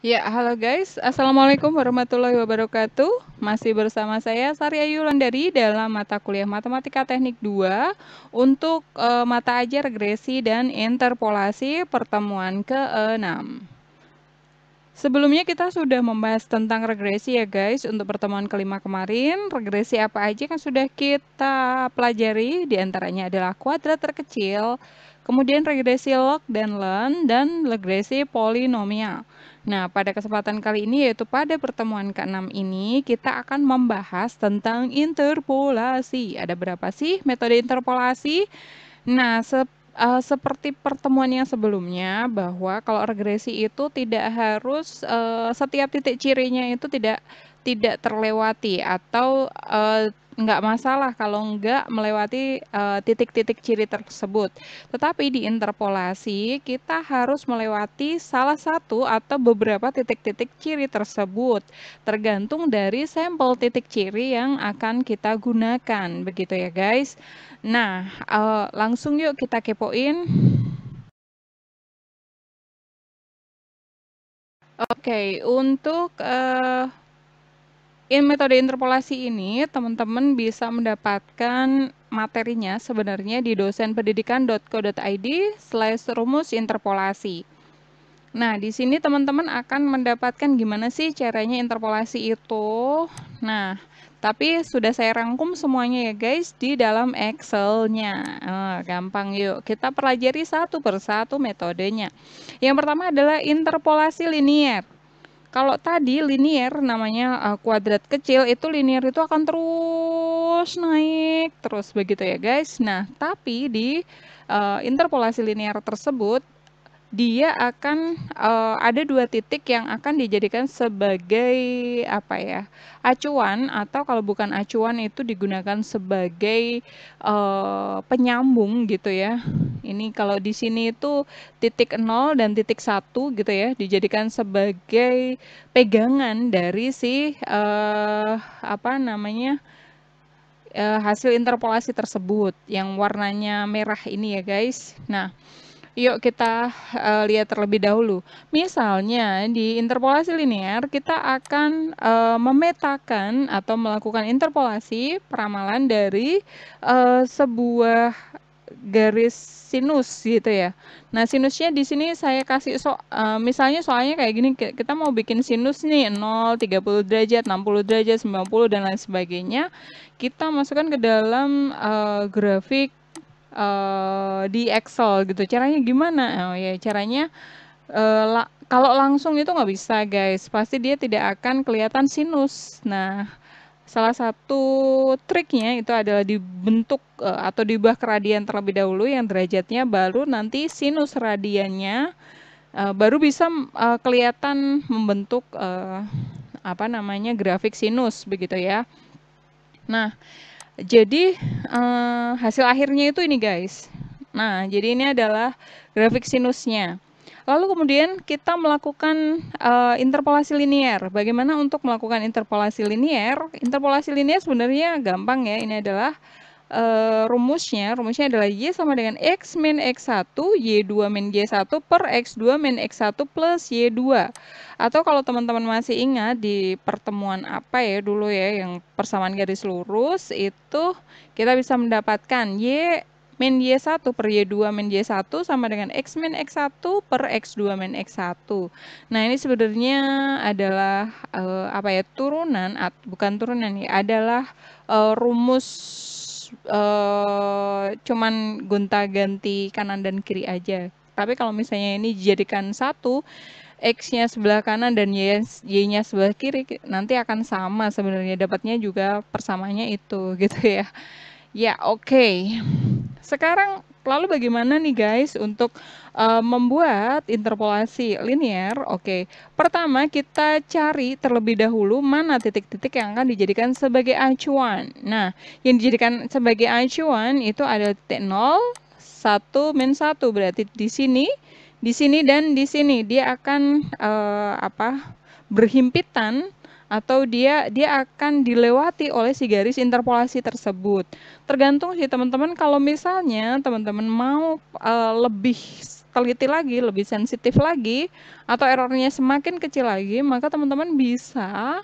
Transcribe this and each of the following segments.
Ya, halo guys. Assalamualaikum warahmatullahi wabarakatuh. Masih bersama saya Sari Ayu Landari dalam mata kuliah Matematika Teknik 2 untuk mata ajar regresi dan interpolasi pertemuan ke-6. Sebelumnya kita sudah membahas tentang regresi ya guys. Untuk pertemuan kelima kemarin, regresi apa aja yang sudah kita pelajari? Di antaranya adalah kuadrat terkecil, kemudian regresi log dan ln, dan regresi polinomial. Nah, pada kesempatan kali ini yaitu pada pertemuan ke-6 ini kita akan membahas tentang interpolasi. Ada berapa sih metode interpolasi? Nah, seperti pertemuan yang sebelumnya bahwa kalau regresi itu tidak harus, setiap titik cirinya itu tidak terlewati atau, nggak masalah kalau nggak melewati, titik-titik ciri tersebut. Tetapi di interpolasi kita harus melewati salah satu atau beberapa titik-titik ciri tersebut, tergantung dari sampel titik ciri yang akan kita gunakan, begitu ya guys. Nah, langsung yuk kita kepoin. Oke, untuk metode interpolasi ini, teman-teman bisa mendapatkan materinya sebenarnya di dosenpendidikan.co.id/rumus interpolasi. Nah, di sini teman-teman akan mendapatkan gimana sih caranya interpolasi itu. Nah, tapi sudah saya rangkum semuanya ya guys di dalam Excel-nya. Gampang yuk, kita pelajari satu persatu metodenya. Yang pertama adalah interpolasi linier. Kalau tadi linier namanya kuadrat kecil, itu linier itu akan terus naik terus begitu ya guys. Nah, tapi di interpolasi linier tersebut dia akan ada dua titik yang akan dijadikan sebagai apa ya, acuan, atau kalau bukan acuan itu digunakan sebagai penyambung gitu ya. Ini kalau di sini itu titik 0 dan titik 1 gitu ya, dijadikan sebagai pegangan dari si apa namanya, hasil interpolasi tersebut yang warnanya merah ini ya guys. Nah, yuk kita lihat terlebih dahulu. Misalnya di interpolasi linear kita akan memetakan atau melakukan interpolasi peramalan dari sebuah garis sinus gitu ya. Nah, sinusnya di sini saya kasih misalnya soalnya kayak gini, kita mau bikin sinus nih 0, 30 derajat, 60 derajat, 90 dan lain sebagainya. Kita masukkan ke dalam grafik di Excel gitu. Caranya gimana? Oh ya, caranya kalau langsung itu nggak bisa guys. Pasti dia tidak akan kelihatan sinus. Nah, salah satu triknya itu adalah dibentuk atau diubah ke radian terlebih dahulu yang derajatnya, baru nanti sinus radiannya baru bisa kelihatan membentuk apa namanya, grafik sinus begitu ya. Nah, jadi hasil akhirnya itu ini guys. Nah, jadi ini adalah grafik sinusnya. Lalu kemudian kita melakukan interpolasi linier. Bagaimana untuk melakukan interpolasi linier? Interpolasi linier sebenarnya gampang ya. Ini adalah rumusnya adalah Y sama dengan X min X1, Y2 min Y1 per X2 min X1 plus Y2. Atau kalau teman-teman masih ingat di pertemuan apa ya dulu ya, yang persamaan garis lurus, itu kita bisa mendapatkan Y min Y1 per Y2 min Y1 sama dengan X min X1 per X2 min X1. Nah, ini sebenarnya adalah apa ya, turunan, bukan turunan ya, adalah rumus cuman gonta-ganti kanan dan kiri aja. Tapi kalau misalnya ini dijadikan satu, X-nya sebelah kanan dan Y-nya sebelah kiri, nanti akan sama sebenarnya, dapatnya juga persamaannya itu gitu ya. Ya, oke. Sekarang lalu bagaimana nih guys untuk membuat interpolasi linier? Oke. Pertama kita cari terlebih dahulu mana titik-titik yang akan dijadikan sebagai acuan. Nah, yang dijadikan sebagai acuan itu ada titik 0, 1, min 1. Berarti di sini dan di sini dia akan berhimpitan, atau dia akan dilewati oleh si garis interpolasi tersebut. Tergantung sih teman-teman, kalau misalnya teman-teman mau lebih teliti lagi, lebih sensitif lagi, atau errornya semakin kecil lagi, maka teman-teman bisa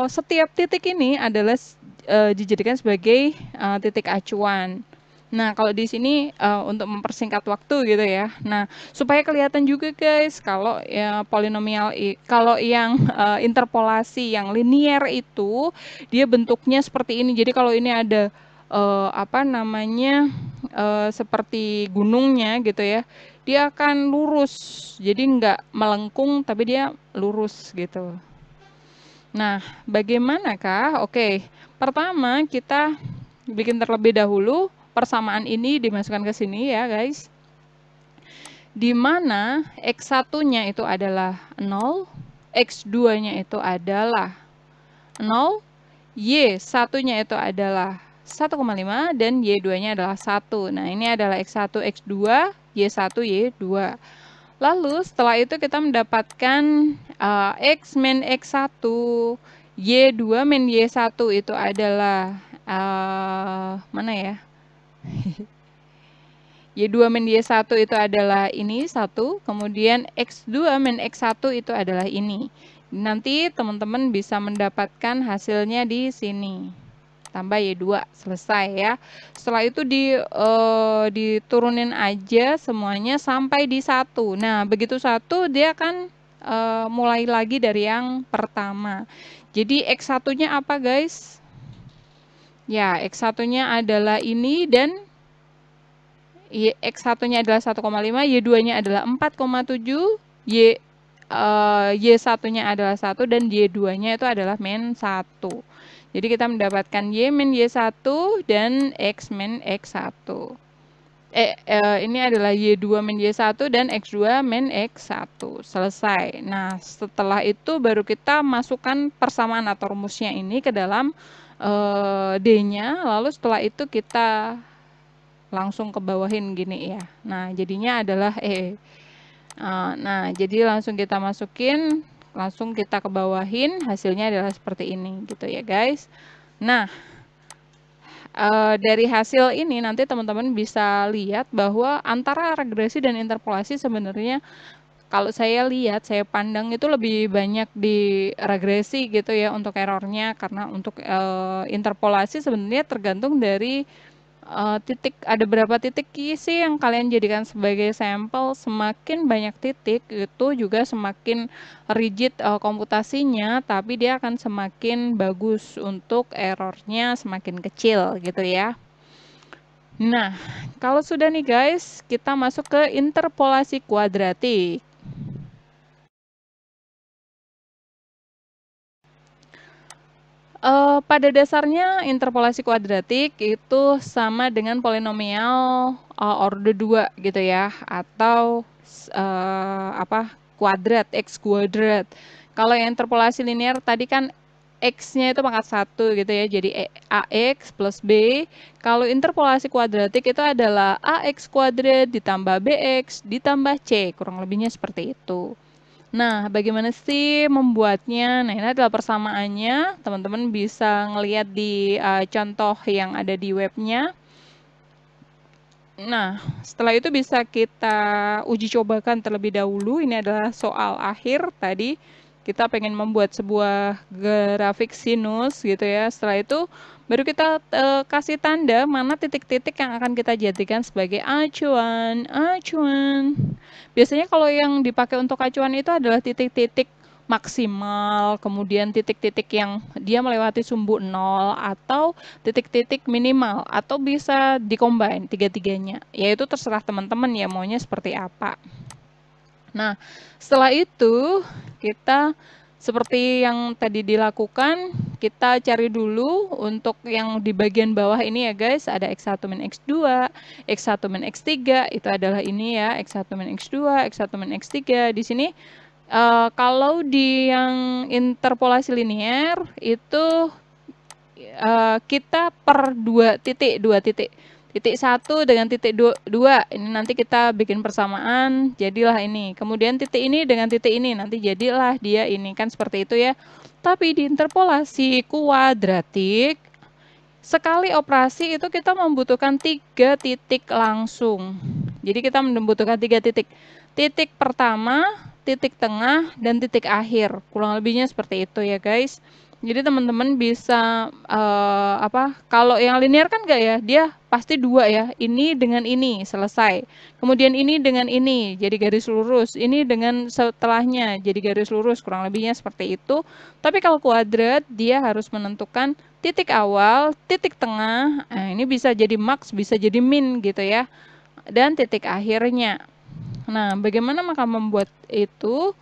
setiap titik ini adalah dijadikan sebagai titik acuan. Nah, kalau di sini untuk mempersingkat waktu gitu ya. Nah, supaya kelihatan juga guys, kalau ya polinomial kalau yang interpolasi yang linear itu dia bentuknya seperti ini. Jadi kalau ini ada apa namanya seperti gunungnya gitu ya, dia akan lurus. Jadi nggak melengkung tapi dia lurus gitu. Nah, bagaimanakah? Oke, pertama kita bikin terlebih dahulu persamaan ini dimasukkan ke sini ya guys. Di mana X1-nya itu adalah 0, X2-nya itu adalah 0, Y1-nya itu adalah 1,5 dan Y2-nya adalah 1. Nah, ini adalah X1, X2, Y1, Y2. Lalu setelah itu kita mendapatkan X min X1, Y2 min Y1 itu adalah mana ya? Y2 min Y1 itu adalah ini 1, kemudian X2 min X1 itu adalah ini. Nanti teman-teman bisa mendapatkan hasilnya di sini. Tambah Y2, selesai ya. Setelah itu diturunin aja semuanya sampai di 1. Nah, begitu 1 dia akan mulai lagi dari yang pertama. Jadi X1-nya apa guys? Ya, X1-nya adalah ini dan X1-nya adalah 1,5, Y2-nya adalah 4,7, Y1-nya adalah 1 dan Y2-nya itu adalah min 1. Jadi kita mendapatkan Y min Y1 dan X min X1. Ini adalah Y2 min Y1 dan X2 min X1. Selesai. Nah, setelah itu baru kita masukkan persamaan atau rumusnya ini ke dalam D-nya. Lalu setelah itu kita langsung ke bawahin gini ya. Nah, jadinya adalah nah, jadi langsung kita masukin, langsung kita ke bawahin, hasilnya adalah seperti ini gitu ya guys. Nah, dari hasil ini nanti teman-teman bisa lihat bahwa antara regresi dan interpolasi sebenarnya kalau saya lihat, saya pandang itu lebih banyak di regresi gitu ya untuk errornya, karena untuk interpolasi sebenarnya tergantung dari titik, ada berapa titik sih yang kalian jadikan sebagai sampel. Semakin banyak titik itu juga semakin rigid komputasinya, tapi dia akan semakin bagus untuk errornya semakin kecil gitu ya. Nah, kalau sudah nih guys, kita masuk ke interpolasi kuadratik. Pada dasarnya interpolasi kuadratik itu sama dengan polinomial orde 2 gitu ya, atau kuadrat, X kuadrat. Kalau yang interpolasi linear tadi kan X-nya itu pangkat 1 gitu ya, jadi AX plus B. Kalau interpolasi kuadratik itu adalah AX kuadrat ditambah BX ditambah C, kurang lebihnya seperti itu. Nah, bagaimana sih membuatnya? Nah, ini adalah persamaannya. Teman-teman bisa ngelihat di contoh yang ada di webnya. Nah, setelah itu bisa kita uji cobakan terlebih dahulu. Ini adalah soal akhir tadi. Kita pengen membuat sebuah grafik sinus gitu ya. Setelah itu baru kita kasih tanda mana titik-titik yang akan kita jadikan sebagai acuan. Biasanya kalau yang dipakai untuk acuan itu adalah titik-titik maksimal, kemudian titik-titik yang dia melewati sumbu 0, atau titik-titik minimal, atau bisa dikombin tiga-tiganya. Yaitu terserah teman-teman ya maunya seperti apa. Nah, setelah itu kita seperti yang tadi dilakukan, kita cari dulu untuk yang di bagian bawah ini ya guys, ada X1 min X2, X1 min X3, itu adalah ini ya, X1 min X2, X1 min X3. Di sini kalau di yang interpolasi linear itu kita per dua titik. Titik 1 dengan titik 2, ini nanti kita bikin persamaan, jadilah ini. Kemudian titik ini dengan titik ini, nanti jadilah dia ini, kan seperti itu ya. Tapi di interpolasi kuadratik, sekali operasi itu kita membutuhkan 3 titik langsung. Jadi kita membutuhkan 3 titik. Titik pertama, titik tengah, dan titik akhir. Kurang lebihnya seperti itu ya guys. Jadi teman-teman bisa kalau yang linear kan enggak ya, dia pasti 2 ya. Ini dengan ini selesai. Kemudian ini dengan ini jadi garis lurus. Ini dengan setelahnya jadi garis lurus. Kurang lebihnya seperti itu. Tapi kalau kuadrat dia harus menentukan titik awal, titik tengah. Nah, ini bisa jadi max, bisa jadi min gitu ya. Dan titik akhirnya. Nah, bagaimana maka membuat itu?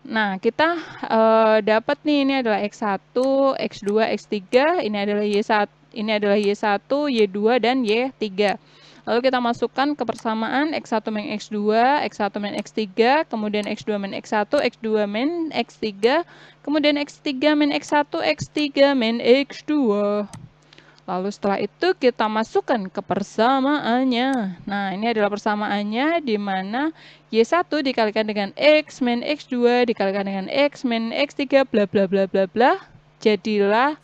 Nah, kita dapat nih, ini adalah X1, X2, X3, ini adalah Y1, Y1, Y2, dan Y3. Lalu kita masukkan ke persamaan X1 min X2, X1 min X3, kemudian X2 min X1, X2 min X3, kemudian X3 min X1, X3 min X2. Lalu setelah itu kita masukkan ke persamaannya. Nah, ini adalah persamaannya di mana Y1 dikalikan dengan X min X2 dikalikan dengan X min X3 bla bla bla bla bla. Jadilah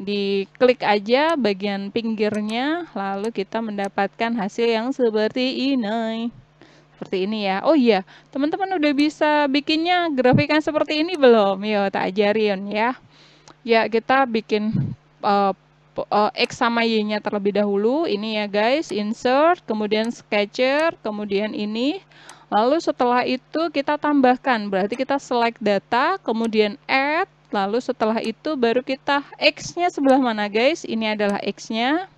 diklik aja bagian pinggirnya, lalu kita mendapatkan hasil yang seperti ini. Seperti ini ya. Oh iya, teman-teman udah bisa bikinnya grafikan seperti ini belum? Yuk, tak ajarin ya. Ya, kita bikin X sama Y-nya terlebih dahulu. Ini ya guys, insert, kemudian sketcher, kemudian ini. Lalu setelah itu kita tambahkan, berarti kita select data, kemudian add, lalu setelah itu baru kita X-nya sebelah mana guys? Ini adalah X-nya.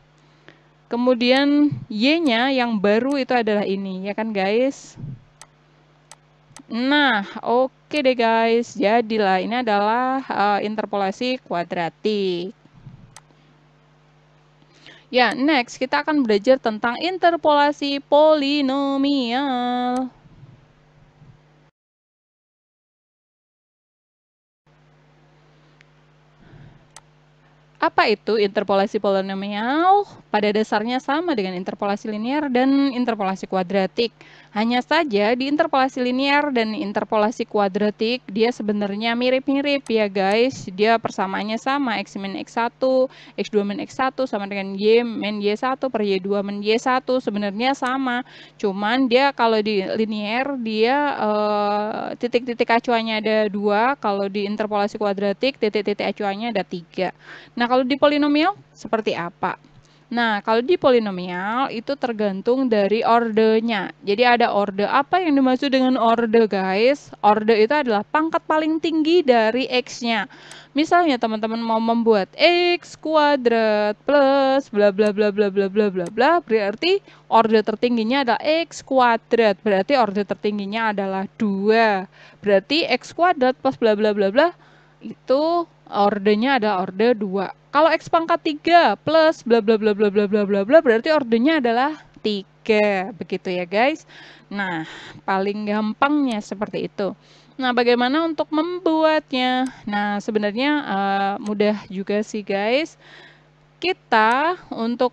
Kemudian Y-nya yang baru itu adalah ini, ya kan guys? Nah, oke deh guys, jadilah ini adalah interpolasi kuadratik. Ya, next kita akan belajar tentang interpolasi polinomial. Apa itu interpolasi polinomial? Pada dasarnya sama dengan interpolasi linear dan interpolasi kuadratik. Hanya saja di interpolasi linear dan interpolasi kuadratik dia sebenarnya mirip-mirip ya guys. Dia persamaannya sama, X min X1, X2 min X1 sama dengan Y min Y1 per Y2 min Y1 sebenarnya sama. Cuman dia kalau di linear dia titik-titik acuannya ada 2, kalau di interpolasi kuadratik titik-titik acuannya ada 3. Nah, kalau di polinomial seperti apa? Nah, kalau di polinomial itu tergantung dari ordernya. Jadi ada order. Apa yang dimaksud dengan order, guys? Order itu adalah pangkat paling tinggi dari X-nya. Misalnya teman-teman mau membuat X kuadrat plus bla bla bla bla bla bla bla bla, berarti order tertingginya adalah X kuadrat. Berarti order tertingginya adalah 2. Berarti X kuadrat plus bla bla bla bla itu ordernya adalah order 2. Kalau X pangkat 3 plus bla bla bla bla bla bla bla bla berarti ordernya adalah 3. Begitu ya guys. Nah, paling gampangnya seperti itu. Nah, bagaimana untuk membuatnya? Nah, sebenarnya mudah juga sih guys. Kita untuk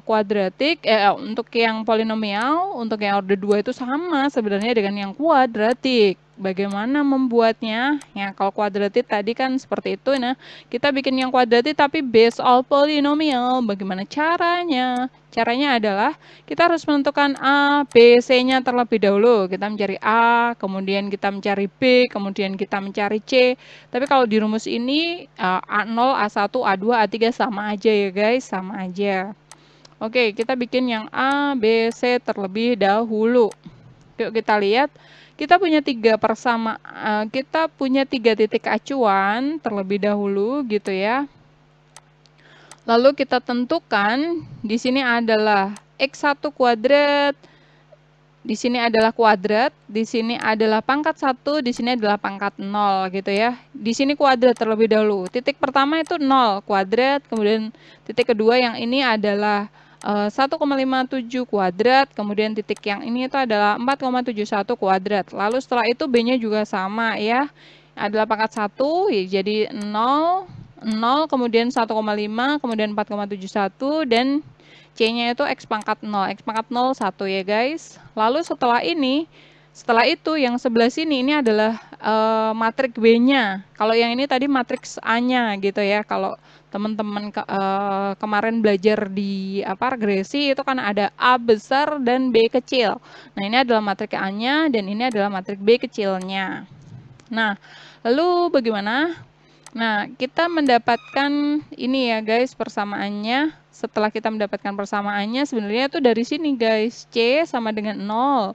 kuadratik, untuk yang polinomial, untuk yang order 2 itu sama sebenarnya dengan yang kuadratik. Bagaimana membuatnya? Ya, kalau kuadratik tadi kan seperti itu. Nah, kita bikin yang kuadratik tapi based on polinomial. Bagaimana caranya? Caranya adalah kita harus menentukan A, B, C-nya terlebih dahulu. Kita mencari A, kemudian kita mencari B, kemudian kita mencari C. Tapi kalau di rumus ini A0, A1, A2, A3 sama aja ya guys, sama aja. Oke, kita bikin yang A, B, C terlebih dahulu. Yuk kita lihat. Kita punya 3 kita punya 3 titik acuan terlebih dahulu gitu ya. Lalu kita tentukan di sini adalah X1 kuadrat, di sini adalah kuadrat, di sini adalah pangkat 1, di sini adalah pangkat 0 gitu ya. Di sini kuadrat terlebih dahulu. Titik pertama itu 0 kuadrat, kemudian titik kedua yang ini adalah 1,57 kuadrat, kemudian titik yang ini itu adalah 4,71 kuadrat. Lalu setelah itu B-nya juga sama ya, adalah pangkat 1, ya, jadi 0, 0, kemudian 1,5, kemudian 4,71, dan C-nya itu X pangkat 0, X pangkat 0, 1 ya guys. Lalu setelah ini, Setelah itu yang sebelah sini ini adalah matriks B-nya. Kalau yang ini tadi matriks A-nya gitu ya. Kalau teman-teman kemarin belajar di regresi itu kan ada A besar dan B kecil. Nah, ini adalah matriks A-nya dan ini adalah matriks B kecilnya. Nah, lalu bagaimana? Nah, kita mendapatkan ini ya guys persamaannya. Setelah kita mendapatkan persamaannya sebenarnya itu dari sini guys. C sama dengan 0.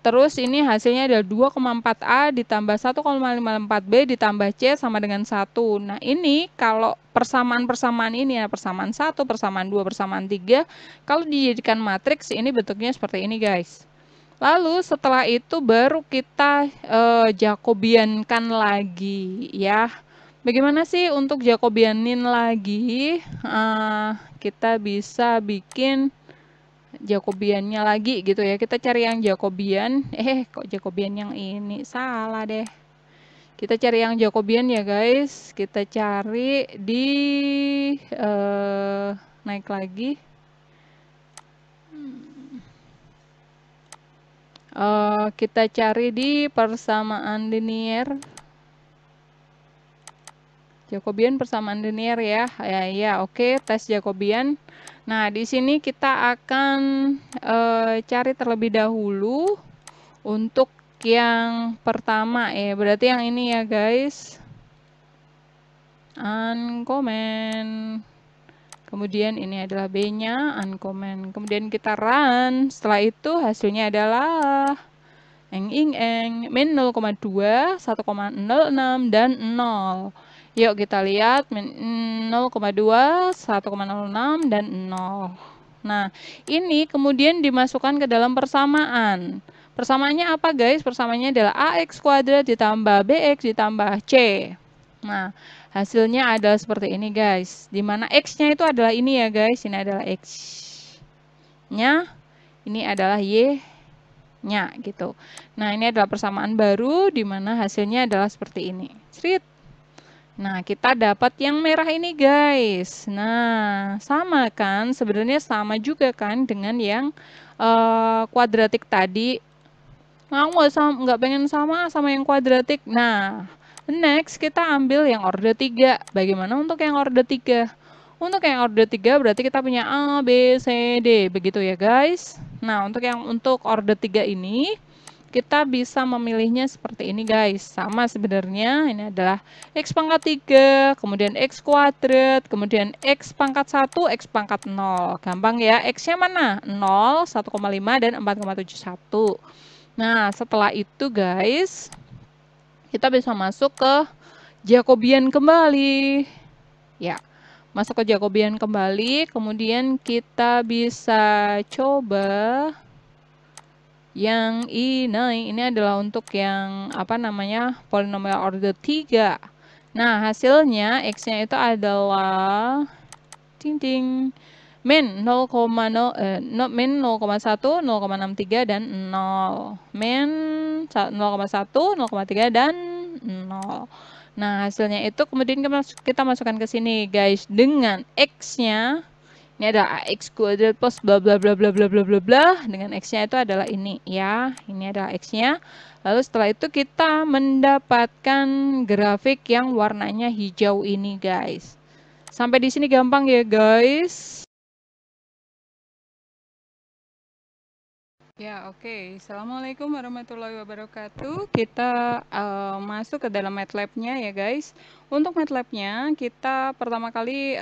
Terus ini hasilnya adalah 2,4A ditambah 1,54B ditambah C sama dengan 1. Nah, ini kalau persamaan-persamaan ini ya, persamaan 1, persamaan 2, persamaan 3, kalau dijadikan matriks ini bentuknya seperti ini guys. Lalu setelah itu baru kita Jacobiankan lagi ya. Bagaimana sih untuk Jacobianin lagi? Kita bisa bikin Jacobiannya lagi gitu ya. Kita cari yang Jacobian. Kok Jacobian yang ini? Salah deh. Kita cari yang Jacobian ya guys. Kita cari di naik lagi. Kita cari di persamaan linear. Jacobian persamaan linear ya. Ya, oke, tes Jacobian. Nah, di sini kita akan cari terlebih dahulu untuk yang pertama ya. Berarti yang ini ya, guys. Uncommon. Kemudian ini adalah B-nya, uncommon. Kemudian kita run. Setelah itu hasilnya adalah min 0,2, 1,06 dan 0. Yuk kita lihat 0,2, 1,06 dan 0. Nah, ini kemudian dimasukkan ke dalam persamaan. Persamaannya apa guys? Persamaannya adalah AX kuadrat ditambah BX ditambah C. Nah, hasilnya adalah seperti ini guys. Dimana X-nya itu adalah ini ya guys. Ini adalah X-nya. Ini adalah Y-nya gitu. Nah, ini adalah persamaan baru dimana hasilnya adalah seperti ini. Srit. Nah, kita dapat yang merah ini guys. Nah, sama kan? Sebenarnya sama juga kan dengan yang kuadratik tadi. Nggak pengen sama yang kuadratik. Nah, next kita ambil yang order 3. Bagaimana untuk yang order 3? Untuk yang order 3 berarti kita punya A, B, C, D. Begitu ya guys. Nah, untuk order 3 ini kita bisa memilihnya seperti ini guys. Sama sebenarnya, ini adalah X pangkat 3, kemudian X kuadrat, kemudian X pangkat 1, X pangkat 0. Gampang ya, X-nya mana? 0, 1,5, dan 4,71. Nah, setelah itu guys, kita bisa masuk ke Jacobian kembali. Ya, masuk ke Jacobian kembali, kemudian kita bisa coba yang ini adalah untuk yang polinomial order 3. Nah, hasilnya X-nya itu adalah min 0,1, 0,63 dan 0. Min 0,1, 0,3 dan 0. Nah, hasilnya itu kemudian kita masukkan ke sini guys dengan X-nya. Ini ada AX kuadrat plus bla bla bla bla bla bla bla bla. Dengan X-nya itu adalah ini ya. Ini adalah X-nya. Lalu setelah itu kita mendapatkan grafik yang warnanya hijau ini guys. Sampai di sini gampang ya guys. Ya, oke. Assalamualaikum warahmatullahi wabarakatuh. Kita masuk ke dalam MATLAB-nya ya, guys. Untuk MATLAB-nya, kita pertama kali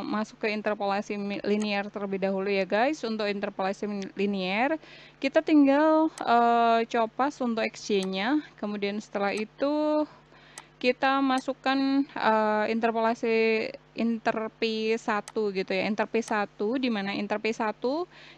masuk ke interpolasi linear terlebih dahulu ya, guys. Untuk interpolasi linear, kita tinggal copas untuk XY-nya. Kemudian setelah itu kita masukkan interpolasi P1 gitu ya. P1 di mana P1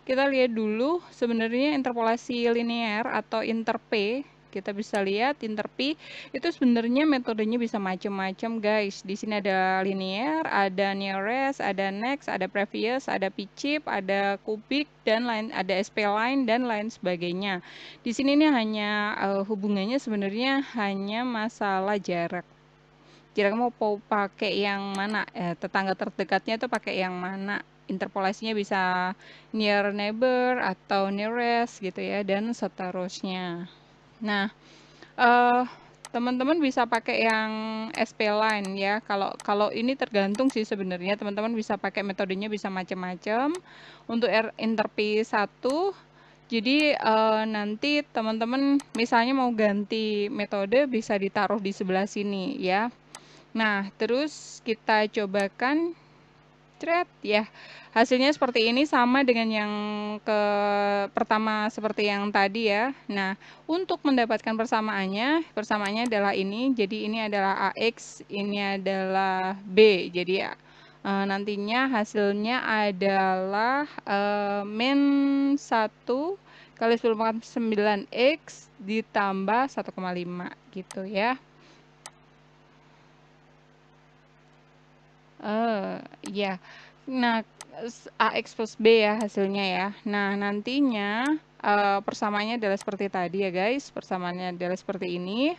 kita lihat dulu sebenarnya interpolasi linear atau P. Kita bisa lihat P itu sebenarnya metodenya bisa macam-macam guys. Di sini ada linear, ada nearest, ada next, ada previous, ada p-chip, ada kubik dan lain, ada SP-line dan lain sebagainya. Di sini ini hanya hubungannya sebenarnya hanya masalah jarak. Jarak mau pakai yang mana? Tetangga terdekatnya itu pakai yang mana? Interpolasinya bisa near neighbor atau nearest gitu ya dan seterusnya. Nah, teman-teman bisa pakai yang SP line ya. Kalau ini tergantung sih sebenarnya, teman-teman bisa pakai metodenya bisa macam-macam. Untuk interp 1, jadi nanti teman-teman misalnya mau ganti metode bisa ditaruh di sebelah sini ya. Nah, terus kita cobakan ya. Hasilnya seperti ini, sama dengan yang pertama seperti yang tadi ya. Nah, untuk mendapatkan persamaannya adalah ini. Jadi ini adalah AX, ini adalah B. Jadi ya, nantinya hasilnya adalah min 1 kali 10⁴X ditambah 1,5 gitu ya. Ya. Nah, AX plus B ya hasilnya ya. Nah, nantinya persamaannya adalah seperti tadi ya guys. Persamaannya adalah seperti ini.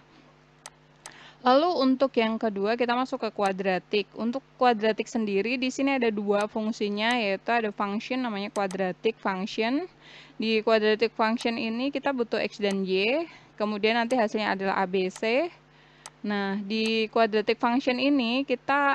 Lalu untuk yang kedua kita masuk ke kuadratik. Untuk kuadratik sendiri di sini ada dua fungsinya, yaitu ada function namanya quadratic function. Di quadratic function ini kita butuh X dan Y. Kemudian nanti hasilnya adalah ABC. Nah, di quadratic function ini kita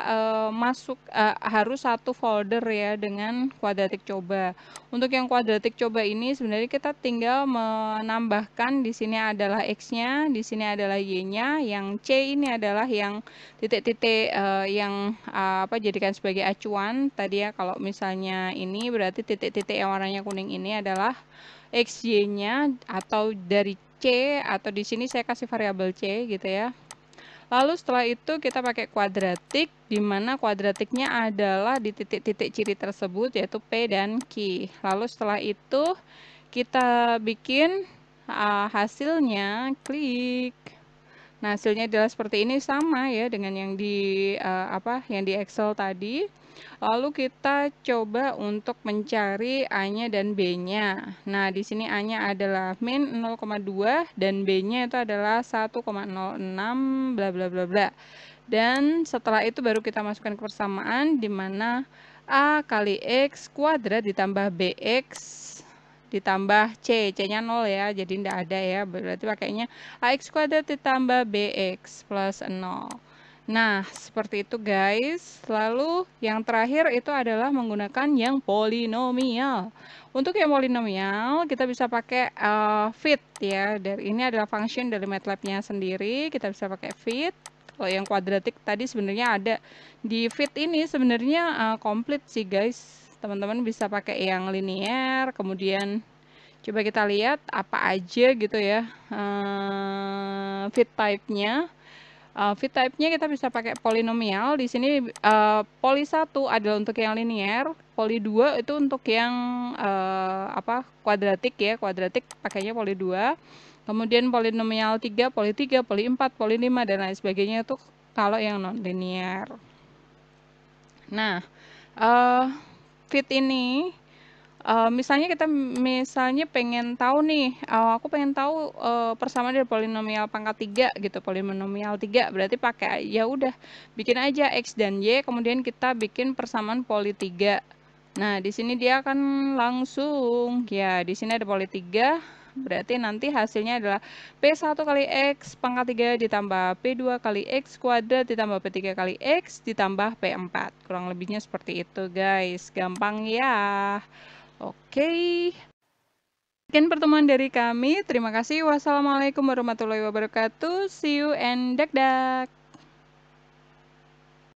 harus satu folder ya dengan quadratic coba. Untuk yang quadratic coba ini sebenarnya kita tinggal menambahkan, di sini adalah X-nya, di sini adalah Y-nya, yang C ini adalah yang titik-titik yang jadikan sebagai acuan tadi ya. Kalau misalnya ini berarti titik-titik yang warnanya kuning ini adalah X, Y-nya atau dari C, atau di sini saya kasih variabel C gitu ya. Lalu setelah itu kita pakai kuadratik, di mana kuadratiknya adalah di titik-titik ciri tersebut, yaitu P dan Q. Lalu setelah itu kita bikin hasilnya, klik. Nah, hasilnya adalah seperti ini, sama ya dengan yang di Excel tadi. Lalu kita coba untuk mencari A-nya dan B-nya. Nah, di sini A-nya adalah min 0,2 dan B-nya itu adalah 1,06 bla bla bla bla. Dan setelah itu baru kita masukkan ke persamaan, di mana A kali X kuadrat ditambah BX ditambah C-nya 0 ya, jadi tidak ada ya, berarti pakainya AX kuadrat ditambah BX plus 0. Nah, seperti itu guys. Lalu yang terakhir itu adalah menggunakan yang polinomial. Untuk yang polinomial kita bisa pakai fit ya. Ini adalah function dari MATLAB-nya sendiri, kita bisa pakai fit. Kalau yang kuadratik tadi sebenarnya ada di fit ini, sebenarnya komplit sih guys. Teman-teman bisa pakai yang linear, kemudian coba kita lihat apa aja gitu ya fit type-nya. Fit type-nya kita bisa pakai polinomial. Di sini poli 1 adalah untuk yang linear, poli 2 itu untuk yang kuadratik ya. Kuadratik pakainya poli 2. Kemudian polinomial 3, poli 3, poli 4, poli 5 dan lain sebagainya itu kalau yang non linear. Nah, fit ini misalnya kita pengen tahu nih, aku pengen tahu persamaan dari polinomial pangkat 3 gitu, polinomial 3, berarti pakai ya udah bikin aja X dan Y, kemudian kita bikin persamaan poli 3. Nah, di sini dia akan langsung ya, di sini ada poli 3, berarti nanti hasilnya adalah P1 kali X pangkat 3 ditambah P2 kali X kuadrat ditambah P3 kali X ditambah P4. Kurang lebihnya seperti itu guys, gampang ya. Oke, sekian pertemuan dari kami. Terima kasih. Wassalamualaikum warahmatullahi wabarakatuh. See you and dak-dak.